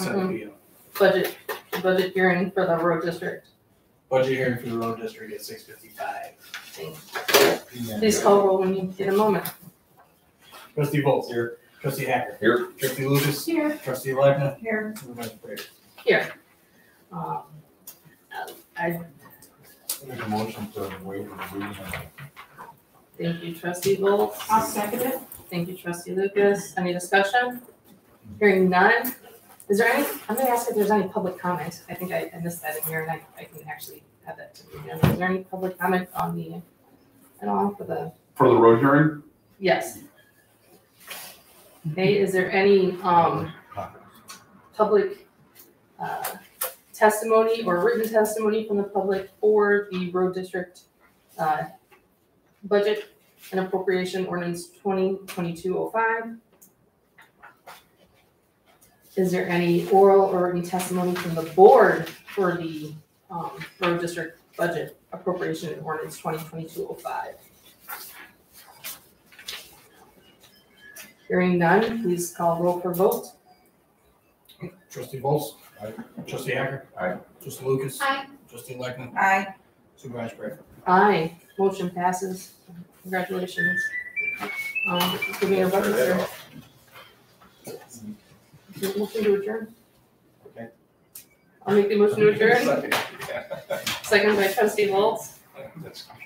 7 p.m. Budget hearing for the road district. Budget hearing for the road district at 6:55. Please call roll when you get a moment. Trustee Paulsen. Here. Trustee Hacker. Here. Trustee Lucas. Here. Trustee Legna. Here. Supervisor Prater. Here. I Make a motion to waive the reading. thank you, Trustee Volz. I'll second it. Thank you, Trustee Lucas. Any discussion? Hearing none. Is there any, I'm gonna ask if there's any public comment. I think I missed that in here and I can actually have that to the agenda. Is there any public comment on the, at all for the? For the road hearing? Yes. Okay, is there any, public, testimony or written testimony from the public for the road district, budget and appropriation ordinance 2022-05? Is there any oral or written testimony from the board for the road district budget appropriation and ordinance 2022-05? Hearing none, please call roll for vote. Trustee Paulsen. Aye. Trustee Hacker. Aye. Trustee Lucas. Aye. Trustee Legna. Aye. Supervisor Prater. Aye, motion passes. Congratulations. Give me your button, sir. Motion to adjourn. Okay. I'll make the motion to adjourn. Second by Trustee Volz.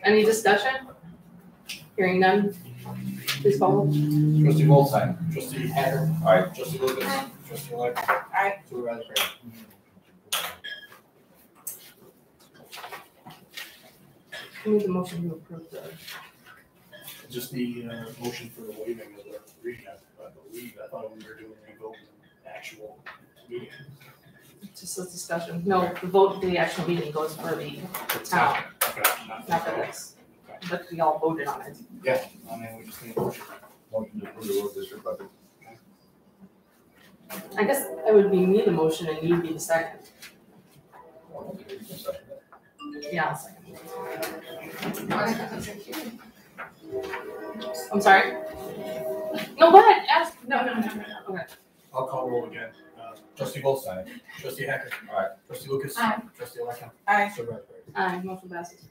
Any discussion? Hearing none. Please call roll. Trustee Paulsen. Trustee Hacker. Aye. Trustee Lucas. Aye. Trustee Legna. Aye. Supervisor Prater. I need the motion to approve the, Just the motion for the waiving of the reading, I believe. I thought we were doing a vote in the actual meeting. just a discussion. No, the vote for the actual meeting goes for the town, Okay. not for this. But we all voted on it. Yeah, I mean, we just need a motion. Motion to approve the road district budget. I guess it would be me the motion and you'd be the second. Yeah, I'll second. I'm sorry? No, go ahead, ask. No. Okay. I'll call roll again. Trustee Paulsen. Trustee Hacker. Aye. Trustee Lucas. Aye. Trustee Legna. Aye. Supervisor Prater. Aye, motion passes.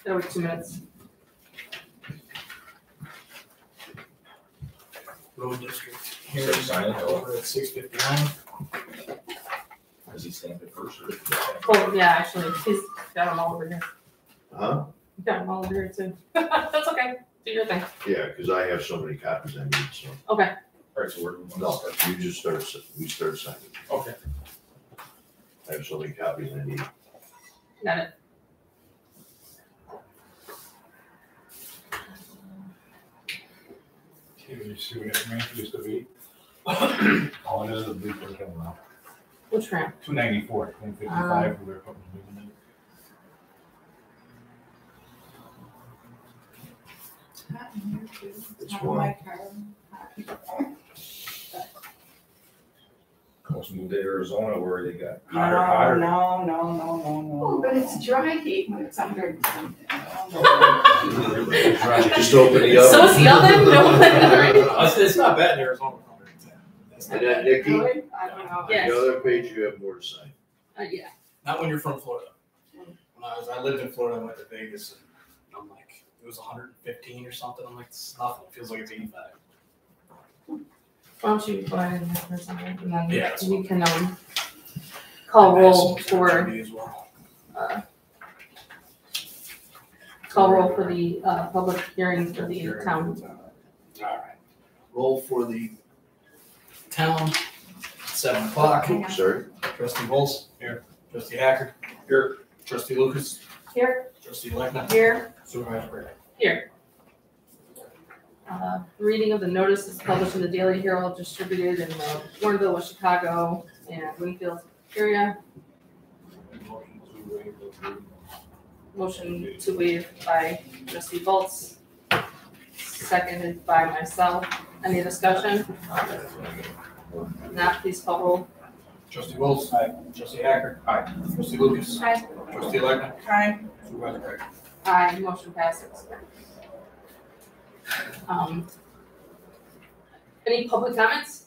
That'll wait 2 minutes. Road district Here, hearing sign it. over at 6:59. Does he stamp it first or? Oh, yeah, actually, he's got them all over here. Huh? He's got them all over here too. That's okay, do your thing. Yeah, because I have so many copies I need, so. Okay, All right, so we're. No, you just we start signing. Okay. I have so many copies I need. got it. You see what it used to be? All it is a big one coming out. Which ramp? 294, 155, we were putting it in. It's Not one. my car. Almost moved to Arizona where they got No, hotter. no. Oh, but it's dry heat when it's under. Just open the oven. So is the oven? No. It's not bad in Arizona. And then Nikki, I don't know. on Yes. the other page, you have more to sign. Yeah. Not when you're from Florida. When I lived in Florida, I went to Vegas, and I'm like, it was 115 or something. I'm like, it's nothing. It feels like it's 85. Why don't you go ahead and have her sign it, and then Yeah, that's we can, call roll As for, well. call roll for the, public hearing for the town. All right. Roll for the town, 7 o'clock. Sorry? Trustee Paulsen. Here. Trustee Hacker. Here. Trustee Lucas. Here. Trustee Legna. Here. Supervisor Prater. Here. Reading of the notice is published in the Daily Herald, distributed in the Warrenville, Chicago, and Winfield area. Motion to waive by Trustee Volz, seconded by myself. Any discussion? Not, please call roll. Trustee Paulsen. Aye. Trustee Hacker. Aye. Trustee Lucas. Aye. Trustee Legna. Aye. Supervisor Prater. Aye, motion passes. Any public comments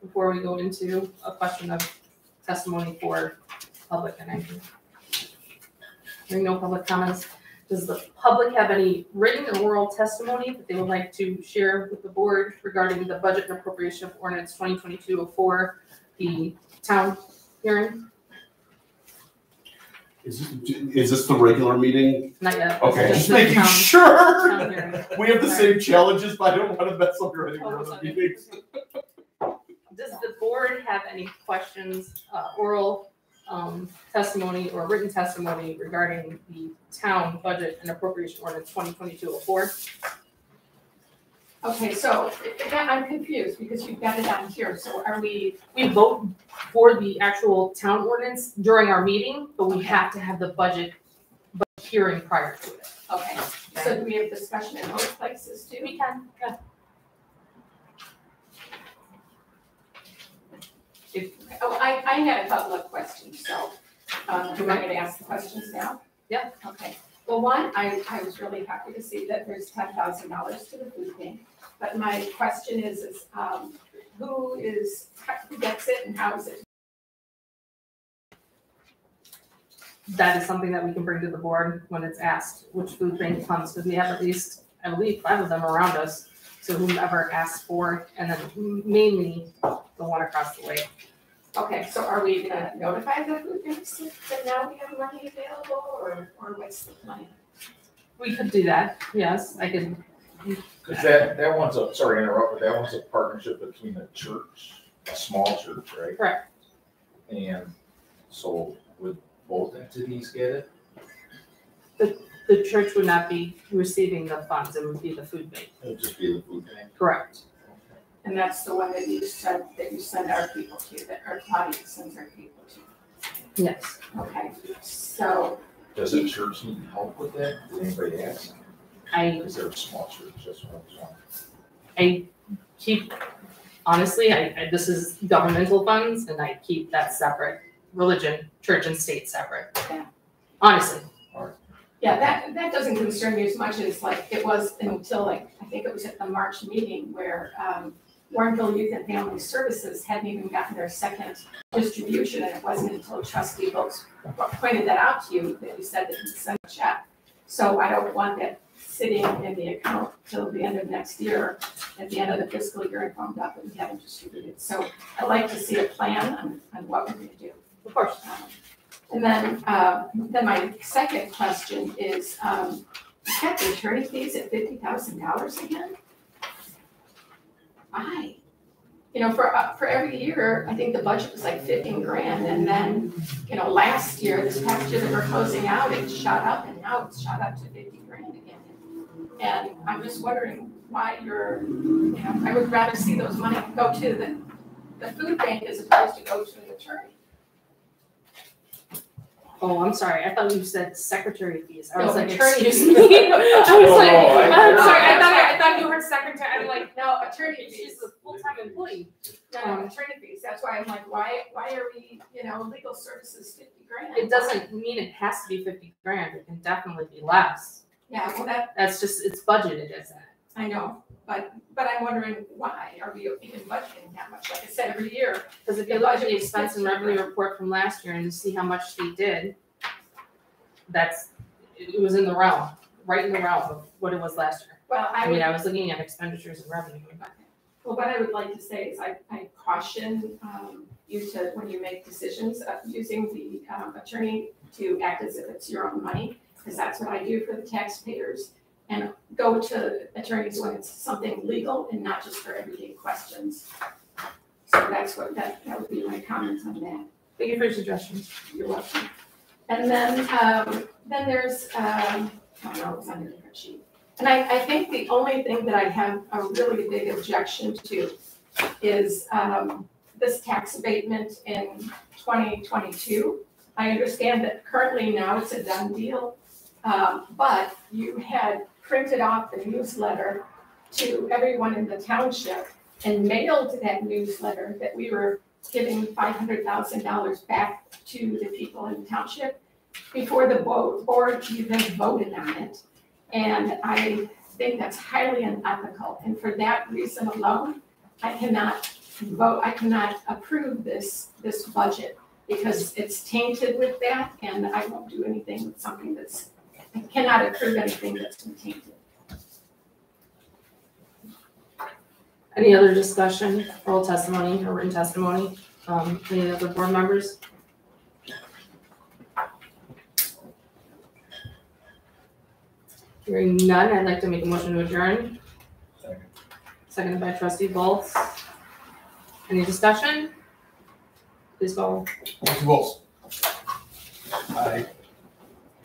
before we go into a question of testimony for public and anything? Hearing no public comments, does the public have any written or oral testimony that they would like to share with the board regarding the budget and appropriation of ordinance 2022-04, the town hearing? Is this the regular meting? Not yet. Okay, This is just the making town sure. hearing. We have the Sorry. same challenges, but I don't want to mess up your Oh, other sorry. meetings. Does the board have any questions, oral testimony or written testimony regarding the town budget and appropriation ordinance 2022-04? Okay, so again, I'm confused because you've got it on here. So are we, We vote for the actual town ordinance during our meeting, but we have to have the budget hearing prior to it. okay, so do we have discussion in both places too? We can, yeah. Oh, I had a couple of questions, so, do you want me to ask the questions now? Yeah. Okay, well, one, I was really happy to see that there's $10,000 to the food bank, but my question is who gets it and how is it? That is something that we can bring to the board when it's asked which food bank comes, because we have at least, I believe, 5 of them around us. So whomever asks for, and then mainly the one across the way. Okay, so are we gonna notify the food banks that now we have money available, or what's the plan? We could do that, yes, I could. Cause that one's a, sorry to interrupt, but that one's a partnership between a church, a small church, right? Correct. And so would both entities get it? The church would not be receiving the funds, it would be the food bank. It would just be the food bank? Correct. And that's the one that you said that you send our people to, that our Claudia sends our people to. Yes. Okay, so, Does the church need help with that? Did anybody ask? Is there a small church? That's what I was wondering. I keep, honestly, this is governmental funds, and I keep that separate. Religion, church and state separate. Yeah. Honestly. yeah, that doesn't concern me as much as like it was until I think it was at the March meeting where Winfield Youth and Family Services hadn't even gotten their second distribution, and it wasn't until trustee votes pointed that out to you that you said that you sent a check. So I don't want that sitting in the account till the end of next year, at the end of the fiscal year, and found out that we haven't distributed. So I'd like to see a plan on what we're gonna do. Of course. And then my second question is, you got the attorney fees at $50,000 again? Why? You know, for every year, I think the budget was like 15 grand, and then, you know, last year, this past year that we're closing out, it shot up, and now it's shot up to 50 grand again. And I'm just wondering why you know, I would rather see those money go to the food bank as opposed to go to an attorney. Oh, I'm sorry, I thought you said secretary fees. I No, was like, attorney excuse fees. me. I was like, I'm no, sorry, I- I thought you heard secretary, I'm like, No, attorney fees. she's a full-time employee. No, attorney fees, that's why I'm like, why are we, you know, legal services 50 grand? It doesn't mean it has to be 50 grand, it can definitely be less. Yeah, well, That's just, it's budgeted as that. I know, but I'm wondering why are we even budgeting that much? Like I said, every year, Because if you look at the expense and revenue report from last year and you see how much they did, it was in the realm, right in the realm of what it was last year. well, I mean, I was looking at expenditures and revenue. well, what I would like to say is I caution you to, when you make decisions, using the attorney to act as if it's your own money, because that's what I do for the taxpayers. And go to attorneys when it's something legal and not just for everyday questions. So that's what, that would be my comments on that. Thank you for your suggestions. You're welcome. And then there's, oh no, it's on a different sheet. And I think the only thing that I have a really big objection to is this tax abatement in 2022. I understand that currently now it's a done deal, but you had printed off the newsletter to everyone in the township and mailed that newsletter that we were giving $500,000 back to the people in the township before the board even voted on it. And I think that's highly unethical. And for that reason alone, I cannot vote, I cannot approve this budget because it's tainted with that, and I won't do anything with something that's, I cannot approve anything that's been tainted. Any other discussion, oral testimony, or written testimony? Any other board members? Hearing none, I'd like to make a motion to adjourn. Second. Seconded by trustee Bolts. Any discussion? Please call. Trustee Bowles. Aye.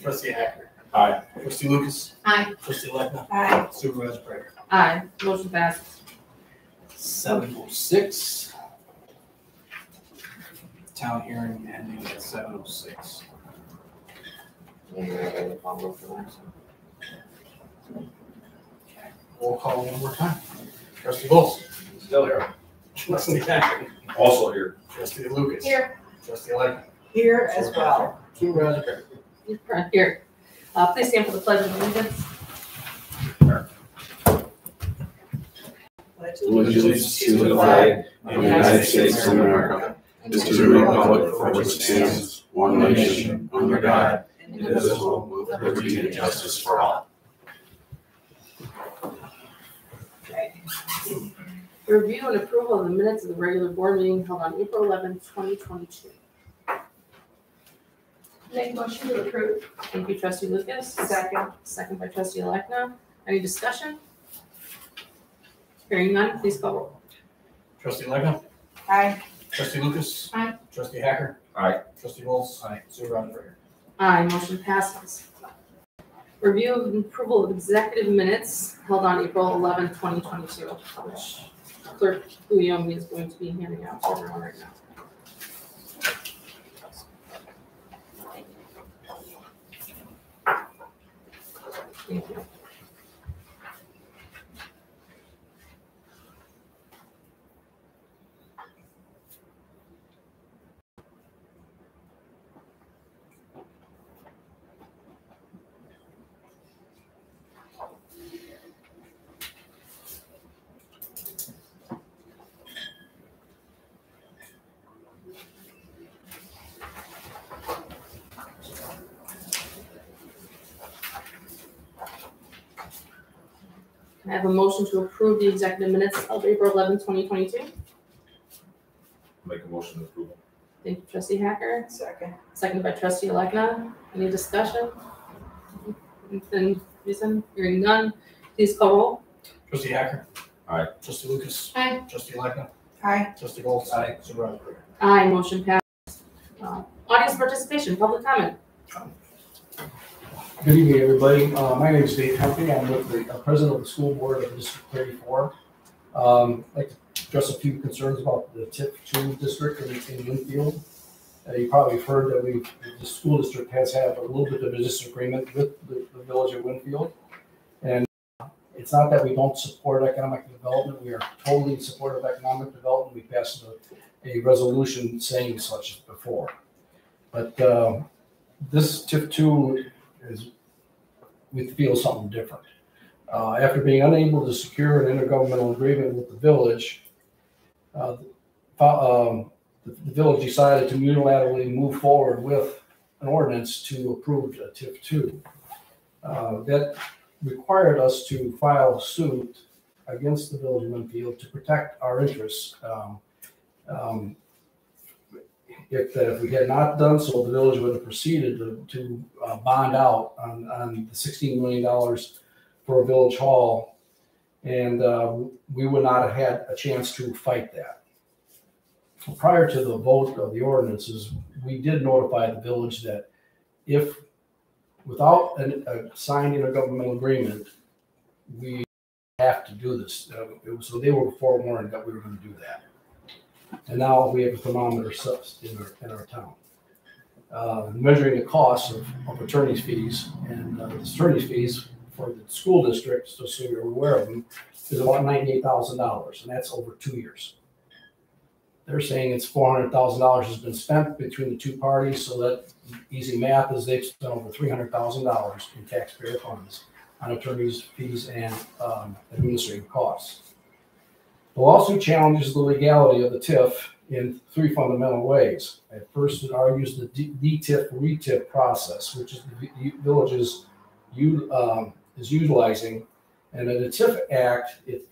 Trustee Hacker. Aye. Trustee Lucas. Aye. Trustee Legna. Aye. Supervisor Prager. Aye, motion passes. 7:06. Town hearing ending at 7:06. Roll call one more time. Trustee Bowles. Still here. Trustee Hacker. Also here. Trustee Lucas. Here. Trustee Legna. Here as well. Supervisor Prager. Right here. Please stand for the pledge of allegiance. Allegiance to the flag of the United States of America, and to the republic for which it stands, one nation, under God, indivisible, with liberty and justice for all. Okay. Review and approval of the minutes of the regular board meeting held on April 11th, 2022. Make motion to approve. Thank you, trustee Lucas. Second. Second by trustee Alekna. Any discussion? Hearing none, please call roll. Trustee Legna. Aye. Trustee Lucas. Aye. Trustee Hacker. Aye. Trustee Bowles. Aye. Supervisor Prager. Aye, motion passes. Review and approval of executive minutes held on April 11th, 2022, which Clerk Uyomi is going to be handing out to everyone right now. Thank you. Can I have a motion to approve the executive minutes of April 11th, 2022? Make a motion to approve. Thank you, trustee Hacker. Second. Seconded by trustee Alekna. Any discussion? Then reason, hearing none, please call roll. Trustee Hacker. Aye. Trustee Lucas. Aye. Trustee Legna. Aye. Trustee Bowles. Aye. Supervisor Prager. Aye, motion passed. Audience participation, public comment. Good evening, everybody. My name is Dave Humphrey. I'm with the president of the school board of District 34. I'd like to address a few concerns about the TIP 2 district in Winfield. You probably have heard that the school district has had a little bit of a disagreement with the village of Winfield. And it's not that we don't support economic development. We are totally in support of economic development. We passed a resolution saying such before. But this TIP 2 we feel something different. After being unable to secure an intergovernmental agreement with the village, the village decided to unilaterally move forward with an ordinance to approve TIP 2. That required us to file suit against the village of Winfield to protect our interests. If we had not done so, the village would have proceeded to bond out on the $16 million for a village hall, and we would not have had a chance to fight that. Prior to the vote of the ordinances, we did notify the village that if, without a signed intergovernmental agreement, we have to do this. So they were forewarned that we were going to do that. And now we have a thermometer in our town. Measuring the cost of attorney's fees, and the attorney's fees for the school district, so you're aware of them, is about $98,000, and that's over 2 years. They're saying it's $400,000 has been spent between the two parties, so that easy math is they've spent over $300,000 in taxpayer funds on attorney's fees and administrative costs. The lawsuit challenges the legality of the TIF in three fundamental ways. At first, it argues the DTIF RETIF process, which is the village is utilizing. And in the TIF Act, it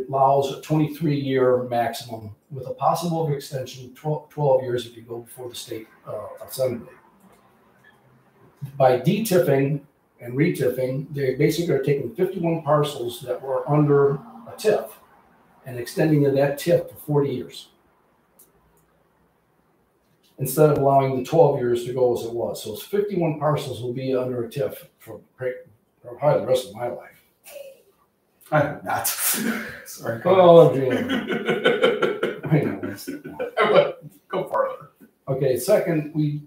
allows a 23-year maximum with a possible extension 12 years if you go before the state assembly. By DTIFing and RETIFing, they basically are taking 51 parcels that were under a TIF and extending that TIF for 40 years. Instead of allowing the 12 years to go as it was. So it's 51 parcels will be under a TIF for probably the rest of my life. I have not. Sorry. Oh, I know. Go farther. Okay, second, we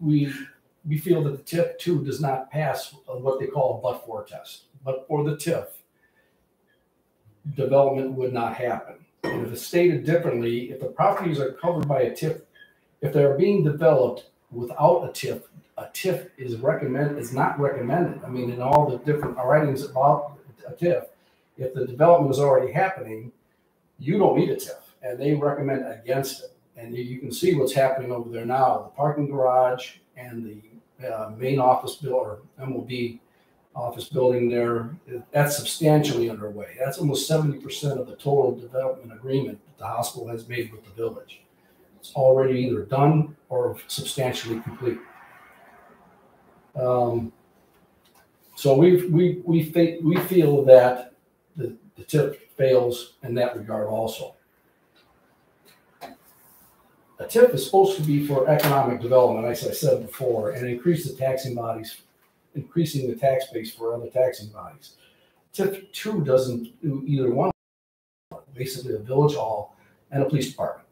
feel that the TIF 2 does not pass what they call a but-for test. But for the TIF, development would not happen. And if it's stated differently, if the properties are covered by a TIF, if they're being developed without a TIF is not recommended. I mean, in all the different writings about a TIF, if the development is already happening, you don't need a TIF, and they recommend against it. And you can see what's happening over there now. The parking garage and the main office or MOB office building there, that's substantially underway. That's almost 70% of the total development agreement that the hospital has made with the village. It's already either done or substantially complete. So we feel that the TIF fails in that regard also. A TIF is supposed to be for economic development, as I said before, and increase the taxing bodies, increasing the tax base for other taxing bodies. TIF 2 doesn't do either one. Basically, a village hall and a police department.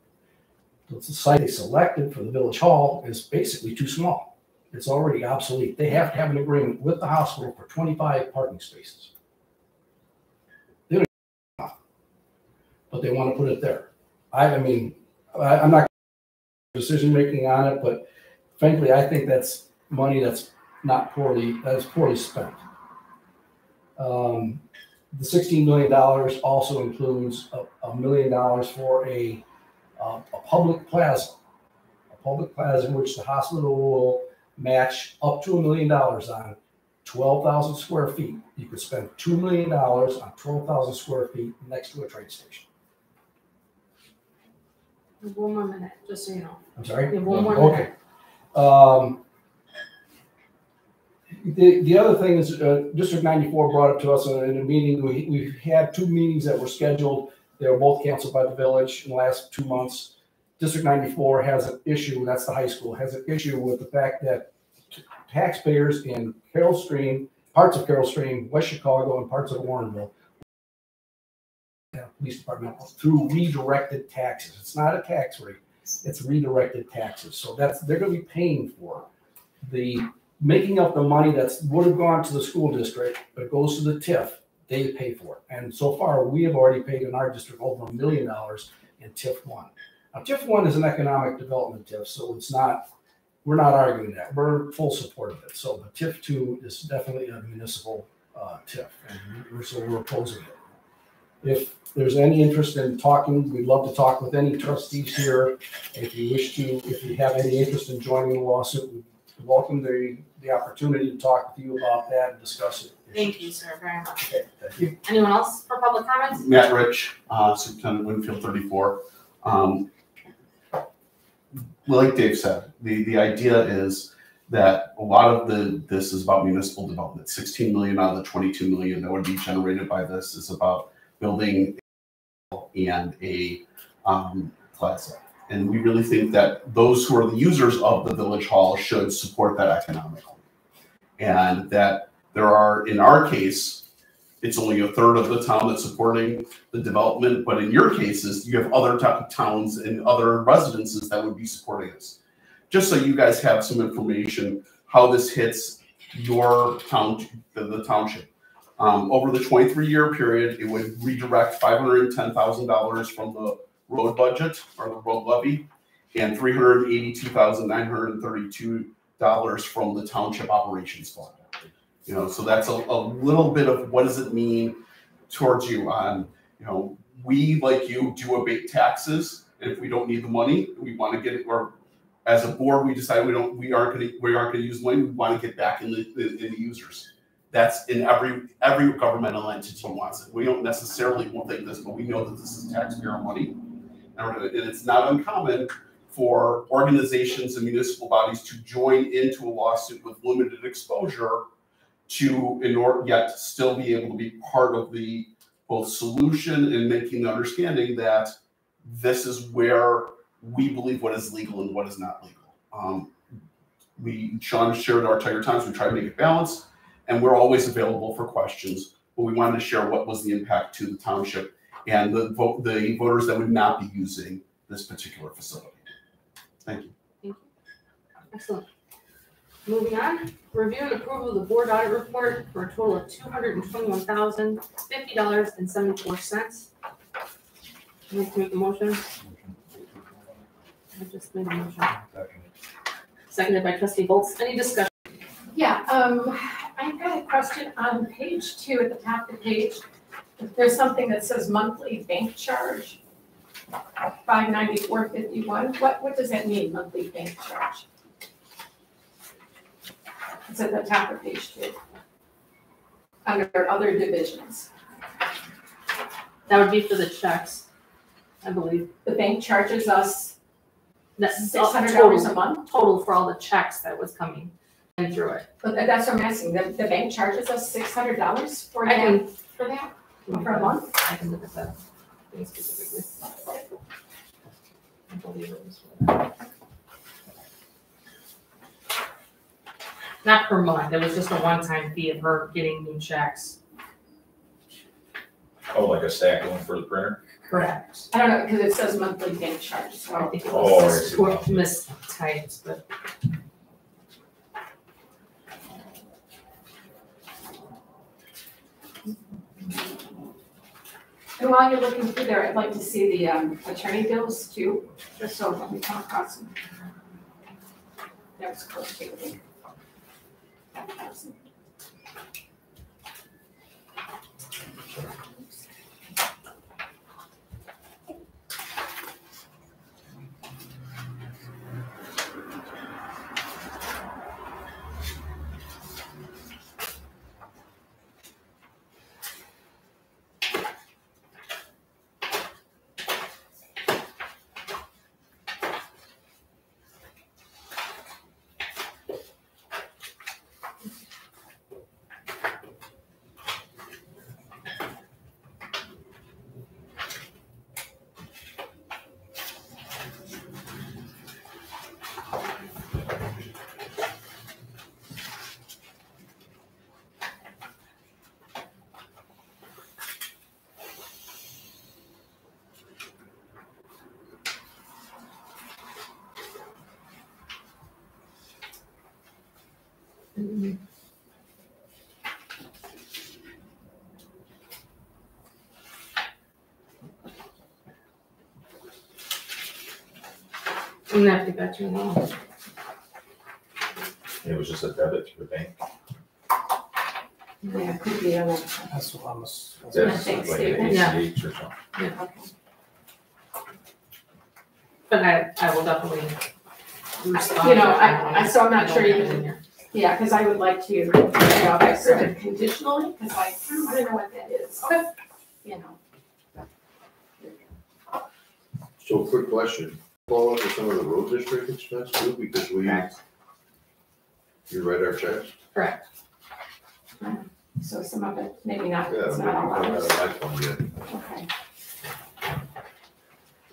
The site they selected for the village hall is basically too small. It's already obsolete. They have to have an agreement with the hospital for 25 parking spaces. They don't have enough, but they want to put it there. I'm not decision making on it, but frankly, I think that's money that's poorly spent. The $16 million also includes $1 million for a public plaza, in which the hospital will match up to $1 million on 12,000 square feet. You could spend $2 million on 12,000 square feet next to a train station. One more minute, just so you know. I'm sorry? We have one more minute. Okay. The other thing is District 94 brought it to us in a meeting. We've had 2 meetings that were scheduled. They were both canceled by the village in the last 2 months. District 94 has an issue, that's the high school, has an issue with the fact that taxpayers in Carroll Stream, parts of Carroll Stream, West Chicago, and parts of Warrenville, police department through redirected taxes. It's not a tax rate, it's redirected taxes. So they're going to be paying for the making up the money that would have gone to the school district, but it goes to the TIF. They pay for it. And so far, we have already paid in our district over $1 million in TIF 1. Now, TIF 1 is an economic development TIF, so we're not arguing that. We're full support of it. So the TIF 2 is definitely a municipal TIF, and so we're opposing it. If there's any interest in talking, we'd love to talk with any trustees here. If you have any interest in joining the lawsuit, we welcome the opportunity to talk with you about that and discuss it. Thank you, sir, very much. Okay, thank you. Anyone else for public comments? Matt Rich, Superintendent Winfield 34. Like Dave said, the idea is that a lot of this is about municipal development. 16 million out of the 22 million that would be generated by this is about building and a plaza. And we really think that those who are the users of the village hall should support that economically. And that there are, in our case, it's only a third of the town that's supporting the development, but in your cases, you have other towns and other residences that would be supporting this. Just so you guys have some information how this hits your town, the township. Over the 23-year period, it would redirect $510,000 from the road budget or the road levy and $382,932 from the township operations fund. So that's a little bit of what does it mean towards you on, we, like you, do abate taxes, and if we don't need the money, we want to get it, or as a board, we decide we aren't going to use money. We want to get back in the users. That's in every governmental entity wants it. We don't necessarily will think this, but we know that this is taxpayer money, and it's not uncommon for organizations and municipal bodies to join into a lawsuit with limited exposure in order yet still be able to be part of the both solution and making the understanding that this is where we believe what is legal and what is not legal. Sean shared our entire times, we try to make it balanced, and we're always available for questions, but we wanted to share what was the impact to the township and the voters that would not be using this particular facility. Thank you. Thank you. Excellent. Moving on, review and approval of the board audit report for a total of $221,050.74. I'd like to make a motion. I just made a motion. Seconded by trustee Bolts. Any discussion? Yeah, I've got a question on page 2 at the top of the page. There's something that says monthly bank charge, $594.51. What does that mean, monthly bank charge? It's at the top of page 2, under other divisions. That would be for the checks, I believe. The bank charges us That's $600 a month? Total for all the checks that was coming in through it. But that's what I'm asking, the bank charges us $600 for I that, can, for that, for a month? I can look at that thing specifically. I believe it was for that. Not per month, it was just a one-time fee of her getting new checks. Oh, like a stack one for the printer? Correct. I don't know, because it says monthly bank charge, so. I think it Oh, I was see. mistyped, but. And while you're looking through there, I'd like to see the attorney bills too, just so when we come across them. That was close to it. I'm gonna have to get you now. It was just a debit to the bank. Yeah, it could be on that. That's what I'm. That's bank like statement. an ACH or something. Okay. But I will definitely respond. You know, I so I'm not sure I don't have it even, in here. yeah, because I would like to, you know, if I serve it conditionally, because I don't know what that is. Okay. You know. So quick question, fall under some of the road district expense too, because Correct. you write our checks? Correct. So some of it, maybe not, Yeah, it's maybe not all come out ours. of my fund yet. Okay.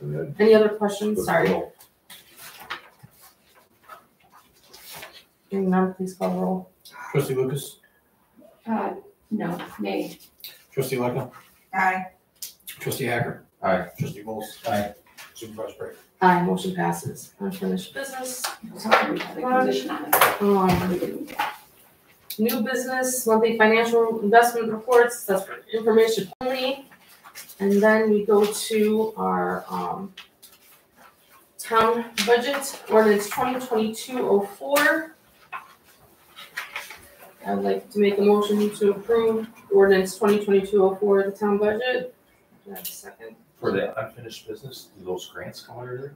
And then- Any other questions? Sorry. Hearing none, please call the roll. Trustee Lucas, No, nay. trustee Lecca, Aye. trustee Hacker. Aye. Trustee Bowles. Aye. Supervisor Brady. Aye, motion passes. Unfinished business. So we have a condition on it. We didn't. New business, monthly financial investment reports, that's for information only. And then we go to our town budget, ordinance 2022-04. I'd like to make a motion to approve ordinance 2022-04, the town budget. Do I have a second? For the unfinished business, do those grants come under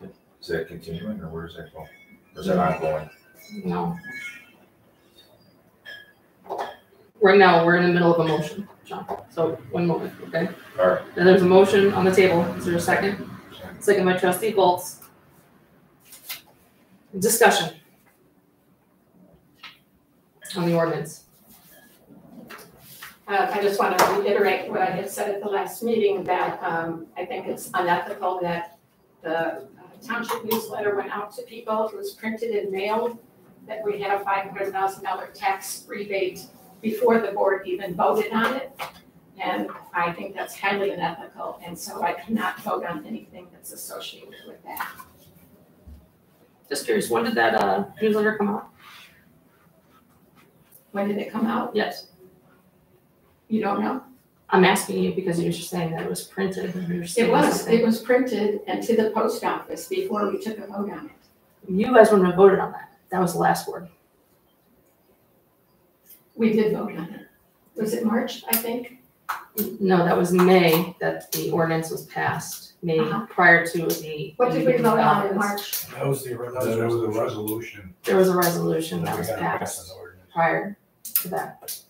there? Is that continuing or where is that going? Or is that ongoing? No. Right now, we're in the middle of a motion, John. So 1 moment, okay? All right. Now there's a motion on the table. Is there a second? Second by trustee Bolts. Discussion on the ordinance. I just want to reiterate what I had said at the last meeting, that I think it's unethical that the township newsletter went out to people. It was printed and mailed, that we had a $500,000 tax rebate before the board even voted on it. And I think that's highly unethical, and so I cannot vote on anything that's associated with that. Just curious, when did that newsletter come out? When did it come out? Yes. You don't know? I'm asking you because you're just saying that it was printed. And you're saying something. It was printed and to the post office before we took a vote on it. You guys wouldn't have voted on that. That was the last word. We did vote on it. Was it March, I think? No, that was May that the ordinance was passed. May prior to the. What did we vote on in March? That was the resolution. There was a resolution that We was gotta pass passed an ordinance. prior to that.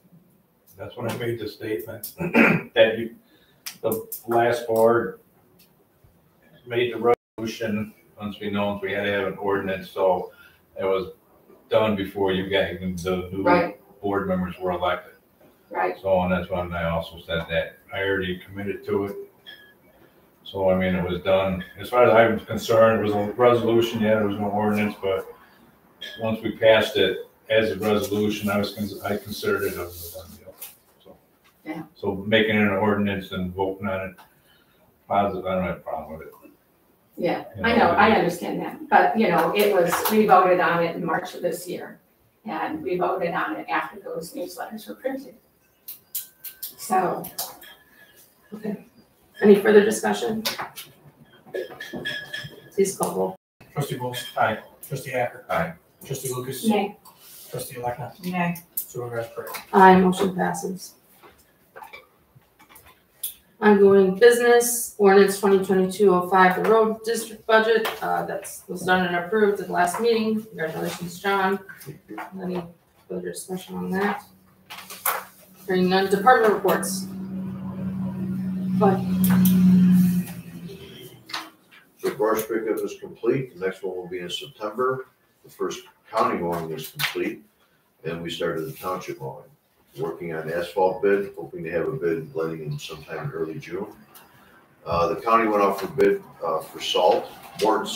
That's when I made the statement that the last board made the resolution, once we know we had to have an ordinance, so it was done before you guys, the new Right. board members were elected. Right. So, and that's when I also said that I already committed to it. So, I mean, it was done. As far as I'm concerned, it was a resolution, yeah, there was no ordinance, but once we passed it as a resolution, I considered it as a done deal. So, yeah. So making it an ordinance and voting on it, positive, I don't have a problem with it. Yeah, You I know, I understand that, but it was, we voted on it in March of this year, and we voted on it after those newsletters were printed. So, Okay. Any further discussion? Please call roll. Trustee Bolts. Aye. Trustee Hacker. Aye. Trustee Lucas. nay. Trustee Elecna. Nay. Supervisor Perry. Aye, motion passes. Ongoing business, ordinance 2022-05, the road district budget, was done and approved at the last meeting. Congratulations, John. Any further discussion on that? Hearing none, department reports. But So brush pickup is complete. The next one will be in September. The first county mowing is complete. And we started the township mowing. Working on asphalt bid, hoping to have a bid letting in sometime in early June. The county went out for bid for salt. Morton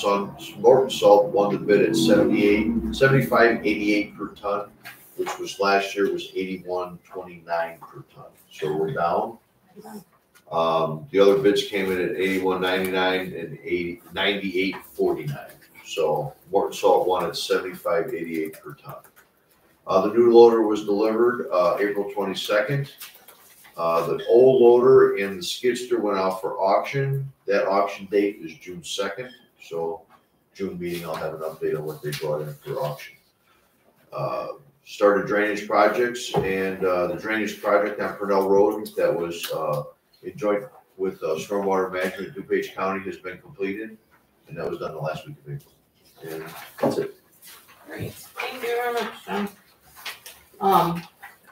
Salt won the bid at $75.88 per ton, which was last year was $81.29 per ton. So we're down. The other bids came in at $81.99 and $98.49. So Morton Salt won at $75.88 per ton. The new loader was delivered April 22nd. The old loader and the skidster went out for auction. That auction date is June 2nd. So June meeting, I'll have an update on what they brought in for auction. Started drainage projects, and the drainage project on Purnell Road that was in joint with Stormwater Management in DuPage County has been completed, and that was done the last week of April. And that's it. Great, thank you very much, John.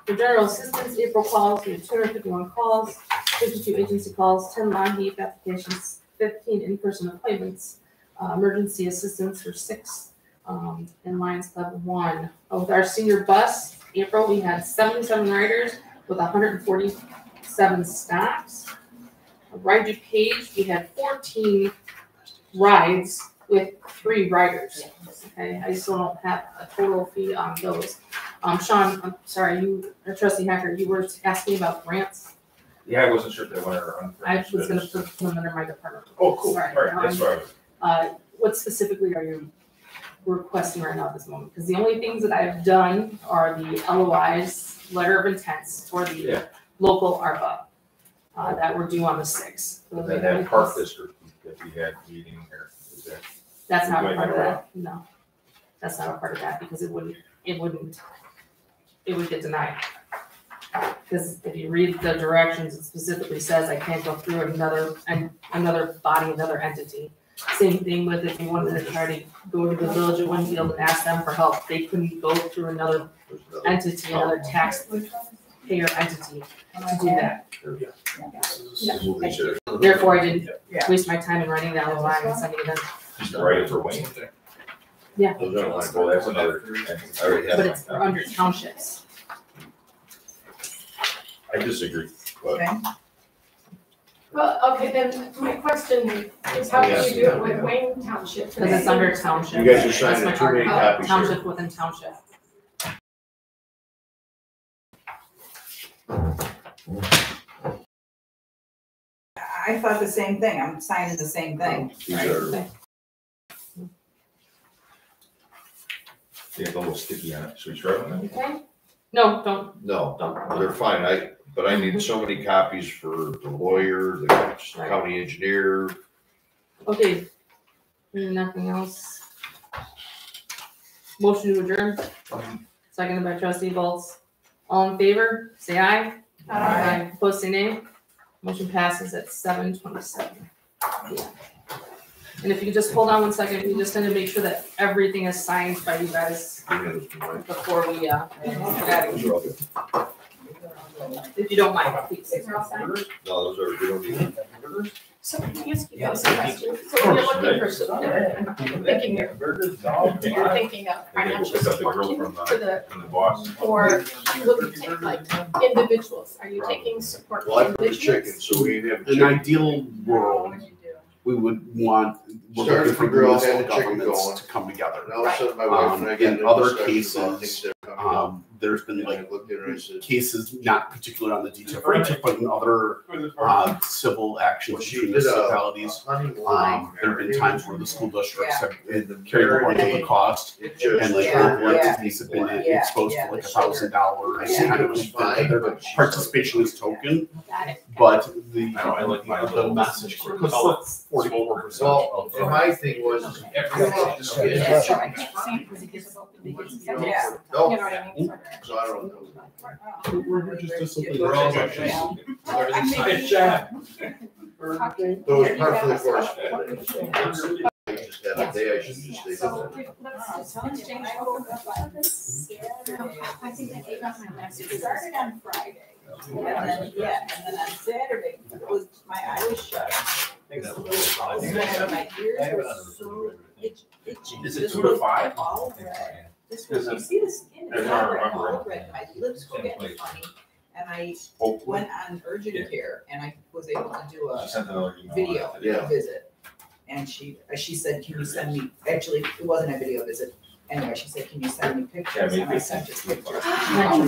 For general assistance, April calls, we had 251 calls, 52 agency calls, 10 non-heap applications, 15 in-person appointments, emergency assistance for 6, and Lions Club 1. With our senior bus, April, we had 77 riders with 147 stops. Ride to Page, we had 14 rides with 3 riders. Okay, I still don't have a total fee on those. Sean, I'm sorry, Trustee Hacker, you were asking about grants. Yeah, I wasn't sure if they went or I was gonna put them under my department. Oh, cool. Sorry. All right, that's right. What specifically are you requesting right now at this moment? Because the only things that I've done are the LOIs, letter of intents for the local ARPA that were due on the 6th. And then that park district that we had meeting here, is that? That's not a part of that, no. That's not a part of that because it would get denied. Because if you read the directions, it specifically says I can't go through another body, another entity. Same thing with if you wanted to try to go to the village of Winfield and ask them for help, they couldn't go through another entity, another taxpayer entity to do that. Therefore, I didn't waste my time in writing down the line and sending it in. Just write it for Wayne. Yeah. Those are like, well, that's another. I already have But my it's under townships. I disagree, but Okay. Well, okay, then my question is how can you do it with Wayne Township? Because it's under township. You guys are signing That's too my many part. copies here. Township within township. I thought the same thing. I'm signing the same thing. these are, they have a little sticky on it. Should we try them? Okay? No, don't. no, they're fine. But I need so many copies for the lawyer, the county engineer. Okay. Nothing else. Motion to adjourn. Seconded by trustee Bolts. All in favor, say aye. Aye. Opposed, say nay. Motion passes at 7:27. And if you could just hold on one second, we just need to make sure that everything is signed by you guys before we get out of here. If you don't mind, please. No, those are, we don't need them. So can I ask you guys a question? So when you're looking for support, I'm thinking you're thinking of financial Pick up the support girl to from the boss. or you look to take like individuals, are you taking support Well, I from put the chicken, individuals? so we didn't have In chicken. an ideal world, we would want, we're Start looking for to grow, municipal have the chicken governments going. to come together. And all of a sudden, my wife and I got In into other discussion about cases, things that are coming up. There's been And I like looked at her and I said, cases, not particularly on the detail, but in other civil actions well, she between did municipalities. a honey lemon. There have been times where the school districts have And the carried the brunt of the cost, It just. and like Yeah, local yeah. entities have been Yeah, exposed yeah, to like the $1,000, Yeah. kind of, their participation is token, Got it. but the, I like my the little message, color. because 44%. Well, and my thing was, is everyone just get Yeah. chicken. Yeah. No, You know what I mean? so I don't know. We're just simply. We're all good. So it's part of the course. I just had a day, I should just stay So with it. let's exchange I think I gave out my message. It started on Friday. And then on Saturday, it was, my eye was shut. My ears were so itchy. Is it 2 to 5? All red. This Is was, it- you see the skin, I it's don't all red, remember. all red, my lips were getting funny. And I Hopefully. went on urgent care and I was able to do a She sent another email. video Yeah. visit. And she said, can you send me, actually, it wasn't a video visit. Anyway, she said, can you send me pictures? Yeah, And I sent her pictures. I'm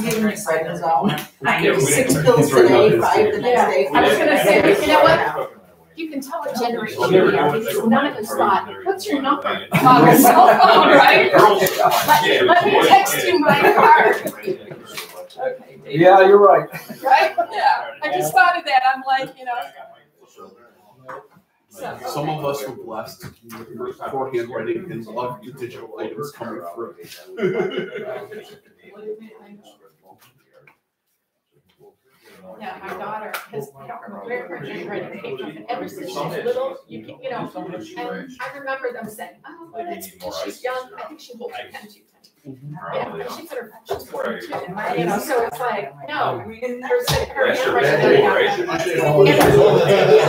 giving you prednisone. I Yeah, need we 6 didn't- pills today, 5 the next day. I was gonna say, you know what? You can tell a generation because none of us thought, what's your number? On my cell phone, right? Let me text you my card. Okay, Dave. Yeah, you're right. Right? Yeah. I just thought of that. I'm like, you know. So. Some of us were blessed with poor handwriting and love the digital items coming through. Yeah, my daughter has, I don't remember where her handwriting came from, and ever since she's little, you can, you know, and I remember them saying, oh, well, that's because she's young, I think she holds her pen too tight. Yeah, but she's at her, she's 42, you know, so it's like, no, her handwriting.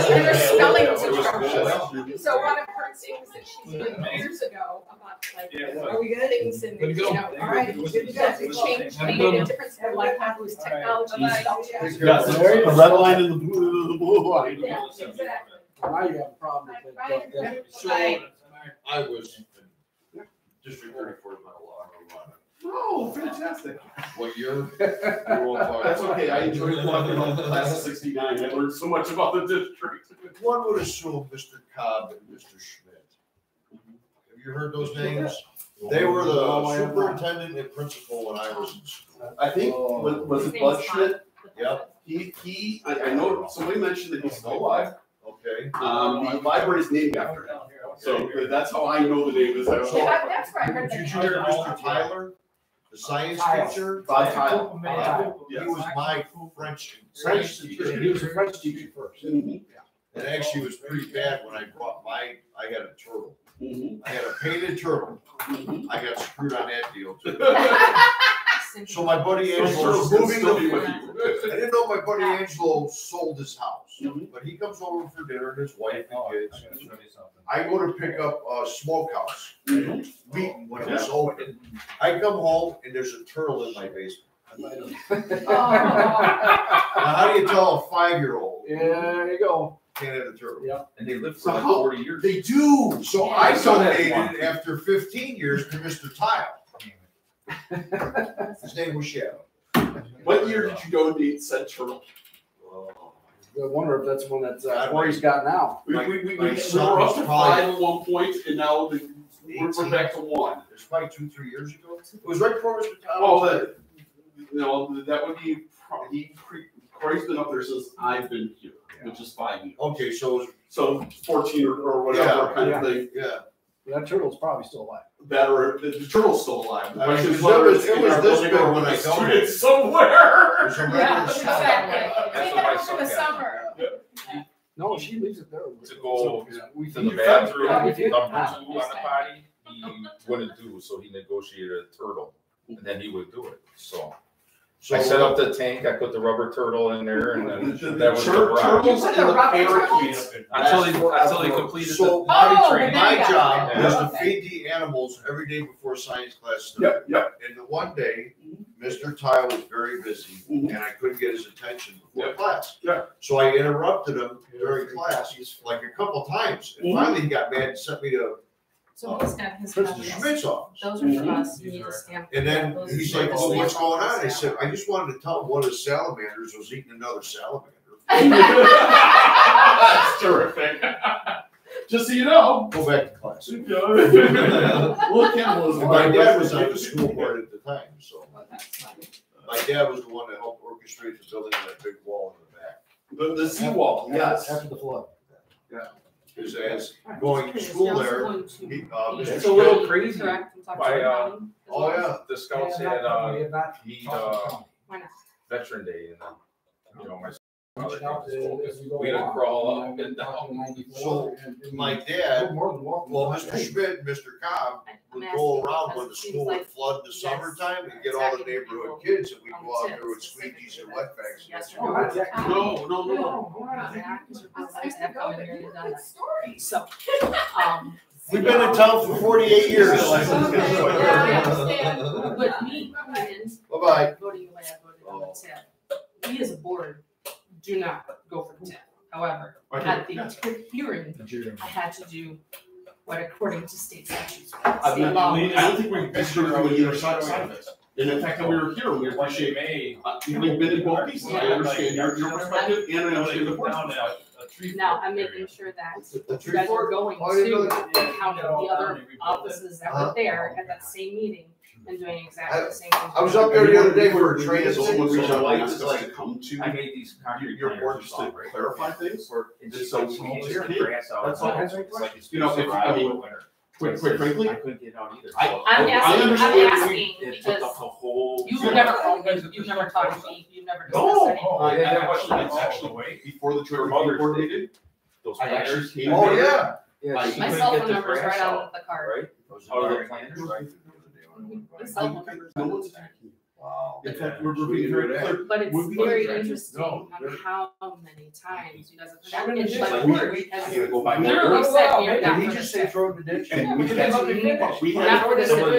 And her spelling's atrocious. So one of her things that she's doing years ago about like, Are we good? things and, you know, All right, good to go. that change, made a difference in her life, how it was technology and stuff. Got the red line and the blue line. Yeah, exactly. Now you have a problem with that. So, I was District 34 is not a lot. Oh, fantastic. What year? That's okay, I enjoyed loving all the class of 69, I learned so much about the district. One would assume Mr. Cobb and Mr. Schmidt. Have you heard those names? They were the superintendent and principal when I was in school. I think, was it Bud Schmidt? Yep, I know, somebody mentioned that he's still alive. okay. The library's named after him. So that's how I know the name is. Yeah, that's where I heard Did that. you hear Mr. Tyler? the science Tile. teacher. Tile. He was my French He was a French teacher first. and actually it was pretty bad when I brought I had a turtle. I had a painted turtle. I got screwed on that deal too. So my buddy Angelo was moving I didn't know my buddy Angelo sold his house, but he comes over for dinner and his wife and kids. I go to pick up a smokehouse, Wheaton when it was open. I come home and there's a turtle in my basement. Now, how do you tell a 5-year-old? Yeah, there you go. Can't have a turtle. Yeah. And they lived for like 40 years. They do. So Yeah. I saw that donated one. after 15 years to Mr. Tile. His name was Shadow. What year did you donate said turtle? I wonder if that's one that's Corey's got now. We My were son up was to probably 5 at one point, and now we're back to 1. It was probably 2-3 years ago. It was right before Mr. Tile. Oh, that would be Corey's been up there since I've been here, which is 5 years. Okay, so it was, So 14 or whatever kind of thing. yeah. That turtle's probably still alive. That or the turtle's still alive. The I mean, question is 'cause whether it it's was in our this building big or when I it's donated. stood somewhere. It was a regular Yeah, size. exactly. Take it over for the summer. No, she leaves it there. To go We to the feed bathroom, Yeah, we number 2 feed on the potty, he wouldn't do, so he negotiated a turtle, and then he would do it, so. So I set up the tank, I put the rubber turtle in there, and then that was the Turtles garage. and the parakeets. Until he completed So the my training. my job Yeah. was to Okay. feed the animals every day before science class started. Yep. And the one day, Mr. Tile was very busy and I couldn't get his attention before class. Yeah. So I interrupted him during class like a couple times. And finally he got mad and sent me to So he's got his Mr. copies. Schmidt's office. Those are for us, you need to stamp. And then those he's are like, the well, what's stamp going on? I ones. said, I just wanted to tell him one of the salamanders was eating another salamander. That's terrific. Just so you know. Go back to class. Little cannibalism. And my dad was on the school board at the time, so my dad was the one that helped orchestrate the building of that big wall in the back. The seawall, yes. After the flood. Because as going to school there, he, It's Mr. a little Schmidt, crazy. Correct, and talk to By, the county as oh well. yeah, The scouts We had, have not he, talked to the Why not? Veteran Day, and, my father county. came to As we go we had to along. crawl And up and talking down. 94, and my we're dad, more than welcome. well, Mr. Schmidt and Mr. Cobb would go around when the school would flood in the summertime and get all the neighborhood kids and we'd go out there with squeegees and wet bags. Yes Oh, or that's no? actually- No. Have come in here and done that. Story. So, We've been in town for 48 years. Okay. Yeah, I understand. But me coming in, Bye-bye. voting the way I voted on the tip, we as a board do not go for the tip. However, at the tip hearing, I had to do what according to state statutes. I State law. don't think we disagree with either side of it. And the fact that we were here, we appreciate, having been in both pieces, I understand your perspective and I understand the board's perspective. Now, I'm making sure that The you tree guys are fort? going Oh, I didn't to know that. the county, the other offices that were there at that same meeting and doing exactly the same thing. I was up there the other day for a training. It's the only reason why It's it's like- like come to I made these concrete your board planters just to right? clarify things. It's It's so so small, easy. grass out. That's all. It's like it's You know, if- I mean, Quite frankly, I couldn't get out either. I- so- I'm I asking understand It took because up the whole. you've never called me, you've never talked to me, you've never discussed No. anything. It's actually before the trailer being coordinated, Those I actually planters. came. Oh, here. yeah. Yeah, My she My couldn't cell get phone the number's grass right out, on the card. Right? How are the planters? My cell phone number's No right on one's the card. attacking you. Wow. In fact, we're being very clear. But it's Would we very like to- interesting No, on very- how many times you guys have. Sure, And it's my like, board we- has I gotta go by. literally said here, Did not he for just the say tip. throw the ditch? And we That's had- what he did. we Not had for the Some of tip. the